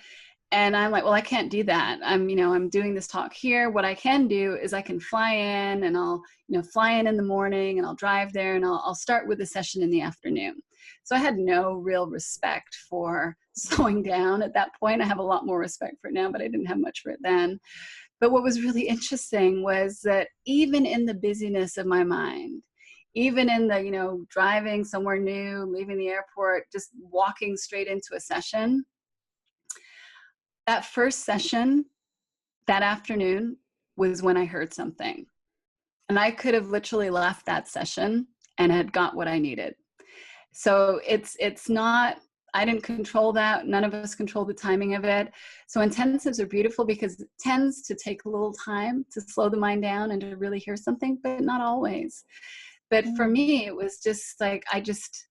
And I'm like, well, I can't do that. I'm doing this talk here. What I can do is I can fly in and I'll, fly in the morning and I'll drive there and I'll start with the session in the afternoon. So I had no real respect for slowing down at that point. I have a lot more respect for it now, but I didn't have much for it then. But what was really interesting was that even in the busyness of my mind, even in the, driving somewhere new, leaving the airport, just walking straight into a session, that first session that afternoon was when I heard something. And I could have literally left that session and had got what I needed. So it's not, I didn't control that. None of us control the timing of it. So intensives are beautiful because it tends to take a little time to slow the mind down and to really hear something, but not always. But for me, it was just like, I just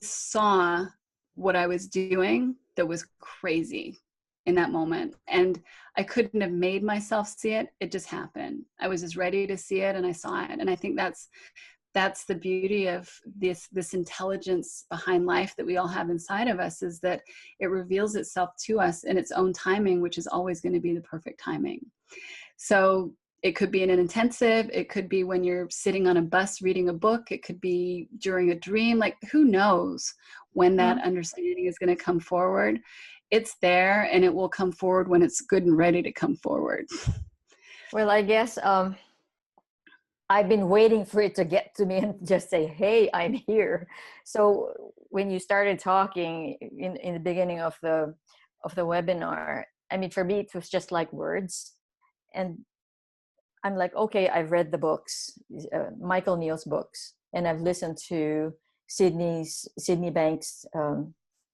saw what I was doing that was crazy in that moment. And I couldn't have made myself see it. It just happened. I was just ready to see it and I saw it. And I think that's the beauty of this intelligence behind life that we all have inside of us, is that it reveals itself to us in its own timing, which is always going to be the perfect timing. So it could be in an intensive, it could be when you're sitting on a bus reading a book, it could be during a dream, like who knows when that understanding is going to come forward. It's there and it will come forward when it's good and ready to come forward. Well, I guess I've been waiting for it to get to me and just say, hey, I'm here. So when you started talking in the beginning of the webinar, I mean, for me, it was just like words. And I'm like, okay, I've read the books, Michael Neal's books, and I've listened to Sydney Banks'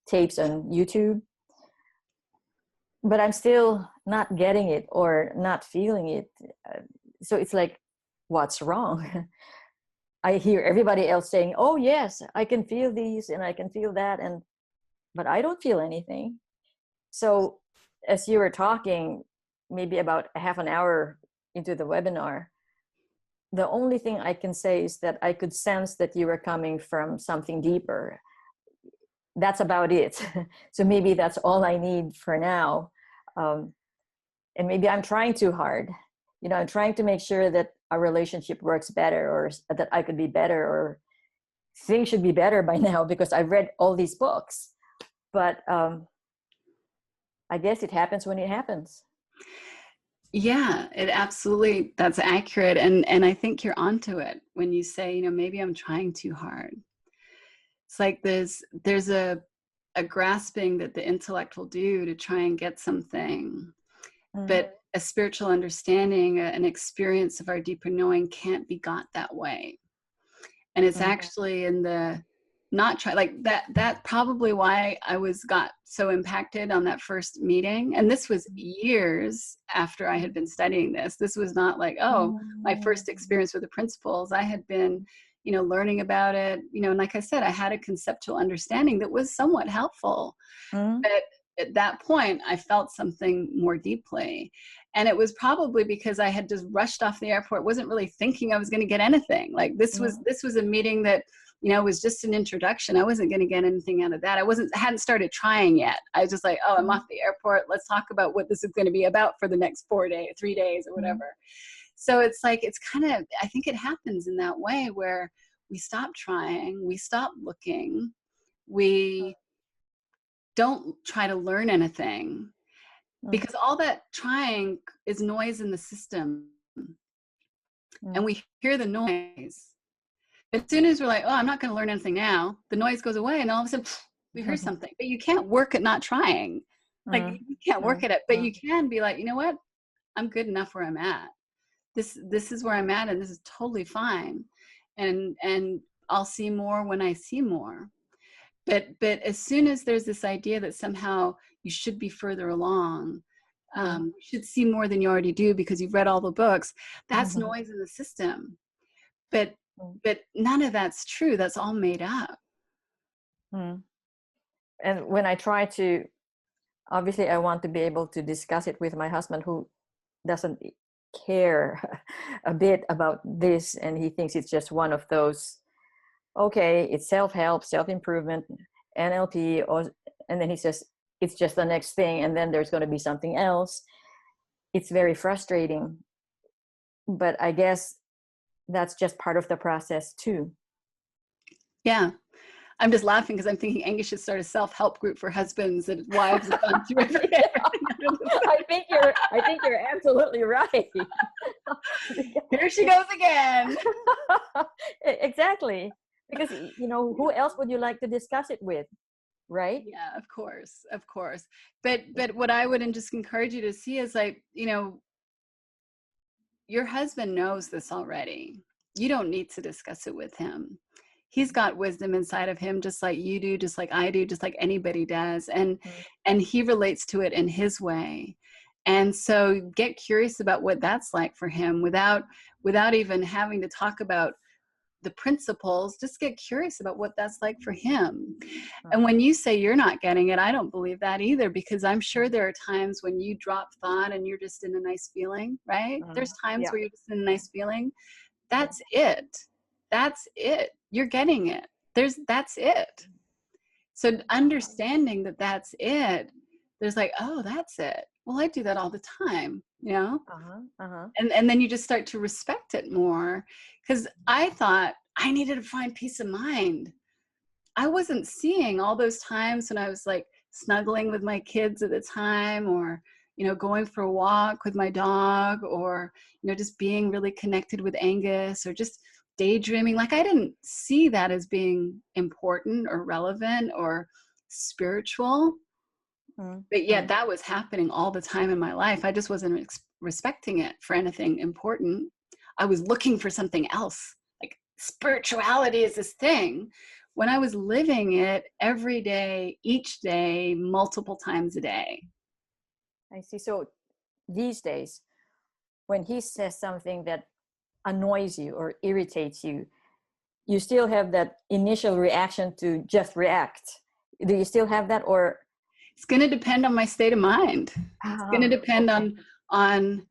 tapes on YouTube. But I'm still not getting it or not feeling it. So it's like, what's wrong? I hear everybody else saying, oh yes, I can feel these and I can feel that, but I don't feel anything. So as you were talking, maybe about a half an hour into the webinar, the only thing I can say is that I could sense that you were coming from something deeper. That's about it. So maybe that's all I need for now. And maybe I'm trying too hard. I'm trying to make sure that our relationship works better, or that I could be better, or things should be better by now because I've read all these books. But I guess it happens when it happens. Yeah, it absolutely, that's accurate. And I think you're onto it when you say, maybe I'm trying too hard. It's like there's a grasping that the intellect will do to try and get something. But a spiritual understanding, an experience of our deeper knowing can't be got that way. And it's actually in the not try, like that probably why I got so impacted on that first meeting. And this was years after I had been studying this. This was not like, my first experience with the principles. I had been, learning about it, and like I said, I had a conceptual understanding that was somewhat helpful. But at that point, I felt something more deeply. And it was probably because I had just rushed off the airport, wasn't really thinking I was going to get anything. Like this was a meeting that it was just an introduction. I wasn't going to get anything out of that. Hadn't started trying yet. I was just like, oh, I'm off the airport. Let's talk about what this is going to be about for the next 3 days or whatever. So it's like, it's kind of, I think it happens in that way where we stop trying, we stop looking, we don't try to learn anything, because all that trying is noise in the system. And we hear the noise. As soon as we're like, oh, I'm not going to learn anything now, the noise goes away, and all of a sudden we hear something. But you can't work at not trying. Like you can't work at it, but you can be like, you know what? I'm good enough where I'm at. This is where I'm at, and this is totally fine. And I'll see more when I see more. But as soon as there's this idea that somehow you should be further along, you should see more than you already do because you've read all the books, that's noise in the system. But none of that's true. That's all made up. And when I try to, obviously I want to be able to discuss it with my husband, who doesn't care a bit about this, and he thinks it's just one of those, okay, it's self-help, self-improvement, NLP, and then he says it's just the next thing, and then there's going to be something else. It's very frustrating, but I guess that's just part of the process too. Yeah. I'm just laughing because I'm thinking Angus should start a self-help group for husbands and wives have gone through everything. I think you're absolutely right. Here she goes again. Exactly. Because, who else would you like to discuss it with? Right? Yeah, of course. But what I would just encourage you to see is like, your husband knows this already. You don't need to discuss it with him. He's got wisdom inside of him, just like you do, just like I do, just like anybody does. And he relates to it in his way. And so get curious about what that's like for him without even having to talk about the principles. Just get curious about what that's like for him. And when you say you're not getting it, I don't believe that either, because I'm sure there are times when you drop thought and you're just in a nice feeling, right? There's times where you're just in a nice feeling. That's it. You're getting it. That's it. So understanding that that's it, there's like, oh, that's it. Well, I do that all the time, And then you just start to respect it more, because I thought I needed to find peace of mind. I wasn't seeing all those times when I was like snuggling with my kids at the time, or going for a walk with my dog, or just being really connected with Angus, or just daydreaming. Like I didn't see that as being important or relevant or spiritual. But yet that was happening all the time in my life. I just wasn't respecting it for anything important. I was looking for something else. Like spirituality is this thing, when I was living it every day, each day, multiple times a day. I see. So these days, when he says something that annoys you or irritates you, you still have that initial reaction to just react. Do you still have that, or? It's going to depend on my state of mind. It's going to depend on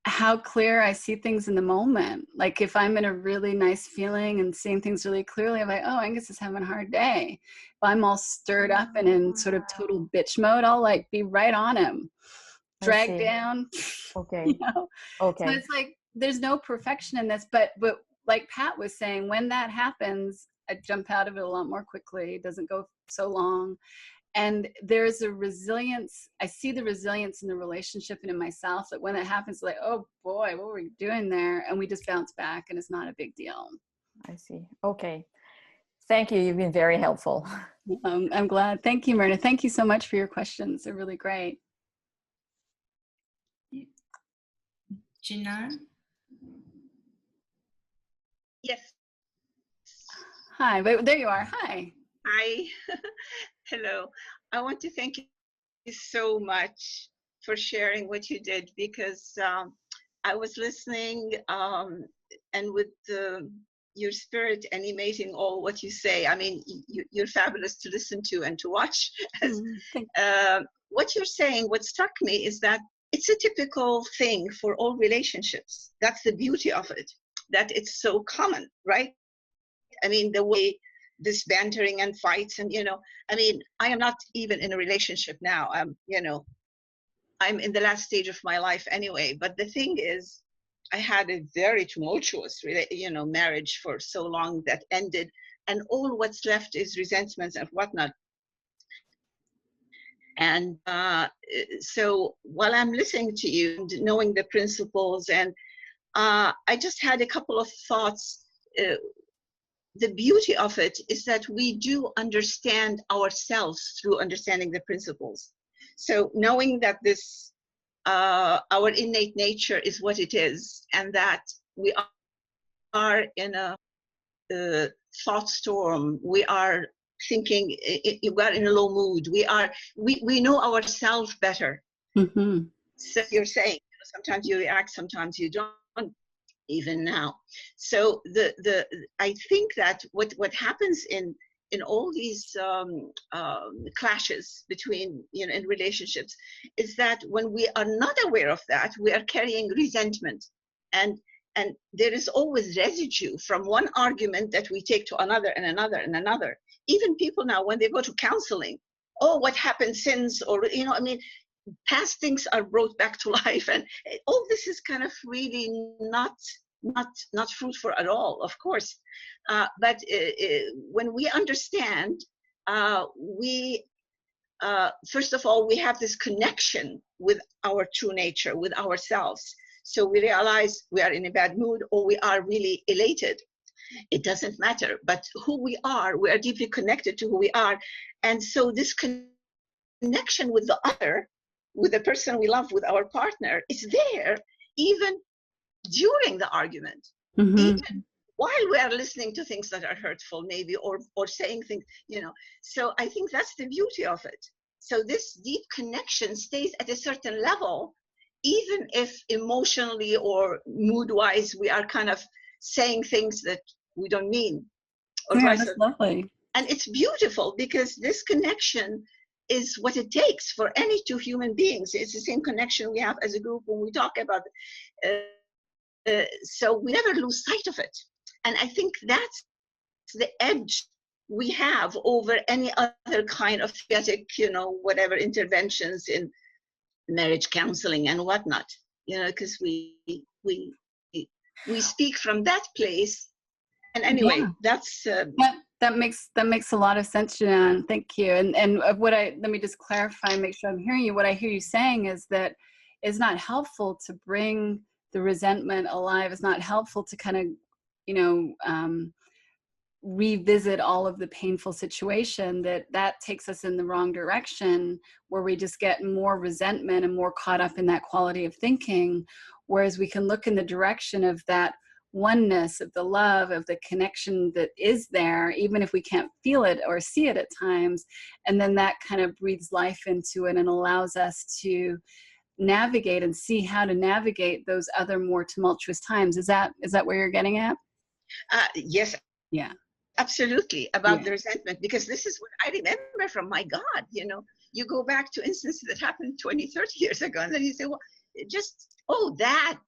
how clear I see things in the moment. Like if I'm in a really nice feeling and seeing things really clearly, I'm like, oh, Angus is having a hard day. If I'm all stirred up and in sort of total bitch mode, I'll like be right on him, drag down. Okay. Okay. So it's like, there's no perfection in this, but like Pat was saying, when that happens, I jump out of it a lot more quickly. It doesn't go so long. And there's a resilience. I see the resilience in the relationship and in myself, that when it happens, like, oh boy, what were you doing there? And we just bounce back, and it's not a big deal. I see. Okay. Thank you. You've been very helpful. I'm glad. Thank you, Myrna. Thank you so much for your questions. They're really great. Janan? Yes. Hi, there you are. Hi. Hi. Hello. I want to thank you so much for sharing what you did, because I was listening and with your spirit animating all what you say. I mean, you're fabulous to listen to and to watch. What you're saying, what struck me is that it's a typical thing for all relationships. That's the beauty of it, that it's so common, right? I mean, the way this bantering and fights and, I mean, I am not even in a relationship now. I'm in the last stage of my life anyway. But the thing is, I had a very tumultuous, marriage for so long that ended, and all what's left is resentments and whatnot. And so while I'm listening to you, and knowing the principles, and I just had a couple of thoughts. The beauty of it is that we do understand ourselves through understanding the principles. So knowing that this, our innate nature is what it is, and that we are in a thought storm, we are thinking, we are in a low mood, we know ourselves better. Mm-hmm. So you're saying, sometimes you react, sometimes you don't, even now. So I think that what happens in all these clashes between, in relationships, is that when we are not aware of that, we are carrying resentment, and there is always residue from one argument that we take to another and another and another. Even people now, when they go to counseling, oh, what happened since, or I mean, past things are brought back to life, and all this is kind of really not fruitful at all, of course. But when we understand, we first of all, we have this connection with our true nature, with ourselves. So we realize we are in a bad mood, or we are really elated. It doesn't matter, but who we are deeply connected to who we are. And so this connection with the other, with the person we love, with our partner, is there even during the argument, Mm-hmm. even while we are listening to things that are hurtful, maybe, or saying things, So I think that's the beauty of it. So this deep connection stays at a certain level, even if emotionally or mood-wise we are kind of saying things that we don't mean. Or Yeah, that's lovely. And it's beautiful, because this connection is what it takes for any two human beings. It's the same connection we have as a group when we talk about so we never lose sight of it. And I think that's the edge we have over any other kind of theoretic, whatever interventions in marriage counseling and whatnot, because we speak from that place. And anyway, Yeah. that's that makes a lot of sense, Janan. Thank you. And let me just clarify and make sure I'm hearing you. What I hear you saying is that it's not helpful to bring the resentment alive. It's not helpful to kind of, revisit all of the painful situation. That takes us in the wrong direction, where we just get more resentment and more caught up in that quality of thinking. Whereas we can look in the direction of that oneness, of the love, of the connection that is there, even if we can't feel it or see it at times. And then that kind of breathes life into it and allows us to navigate and see how to navigate those other more tumultuous times. Is that where you're getting at? Yes. Yeah. Absolutely, about the resentment, because this is what I remember from my God, you go back to instances that happened 20, 30 years ago, and then you say, well, that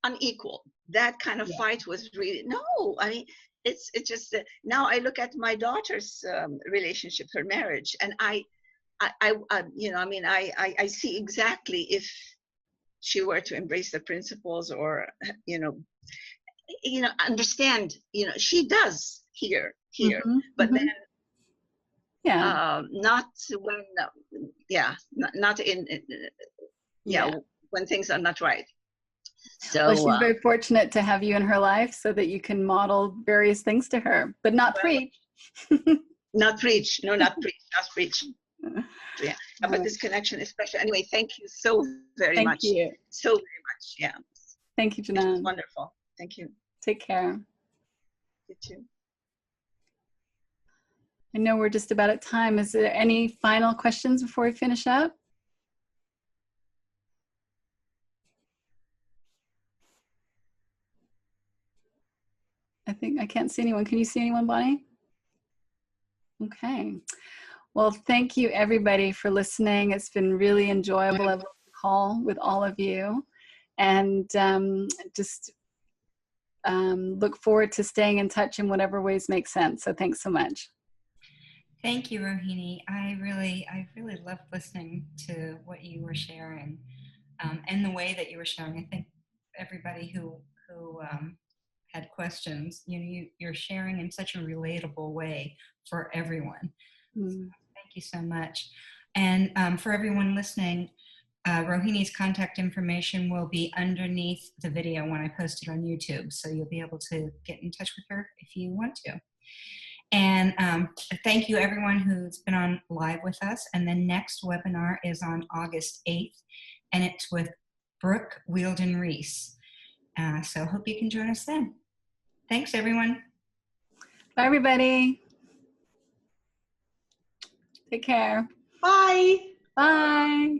unequal, that kind of fight was really, no, I mean, it's just, now I look at my daughter's relationship, her marriage, and I see exactly, if she were to embrace the principles, or, understand, she does here, Mm-hmm, but mm-hmm. Then, not when, not in, when things are not right. So well, she's very fortunate to have you in her life, so that you can model various things to her, but not preach. Not preach. No, not preach. Not preach. Yeah, but this connection, especially. Anyway, thank you so very much. Thank you. So very much. Yeah. Thank you, Janan. Wonderful. Thank you. Take care. You too. I know we're just about at time. Is there any final questions before we finish up? I think I can't see anyone. Can you see anyone, Bonnie? Okay. Well, thank you everybody for listening. It's been really enjoyable. I've loved the call with all of you. And just look forward to staying in touch in whatever ways make sense. So thanks so much. Thank you, Rohini. I really loved listening to what you were sharing, and the way that you were sharing. I think everybody who had questions, you're sharing in such a relatable way for everyone. So thank you so much. And for everyone listening, Rohini's contact information will be underneath the video when I post it on YouTube, so you'll be able to get in touch with her if you want to. And thank you everyone who's been on live with us. And the next webinar is on August 8th, and it's with Brooke Wielden Reese. So hope you can join us then. Thanks everyone. Bye everybody. Take care. Bye. Bye.